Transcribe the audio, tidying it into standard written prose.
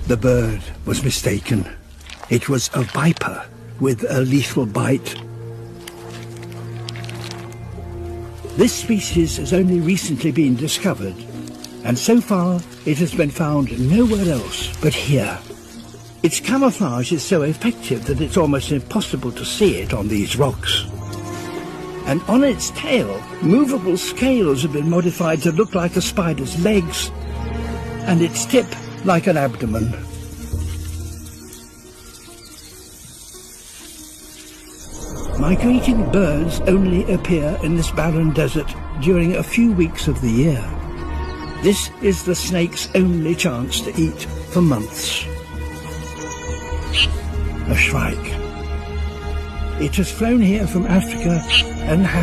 The bird was mistaken. It was a viper with a lethal bite. This species has only recently been discovered, and so far it has been found nowhere else but here. Its camouflage is so effective that it's almost impossible to see it on these rocks. And on its tail, movable scales have been modified to look like a spider's legs, and its tip like an abdomen. Migrating birds only appear in this barren desert during a few weeks of the year. This is the snake's only chance to eat for months. A shrike. It has flown here from Africa and has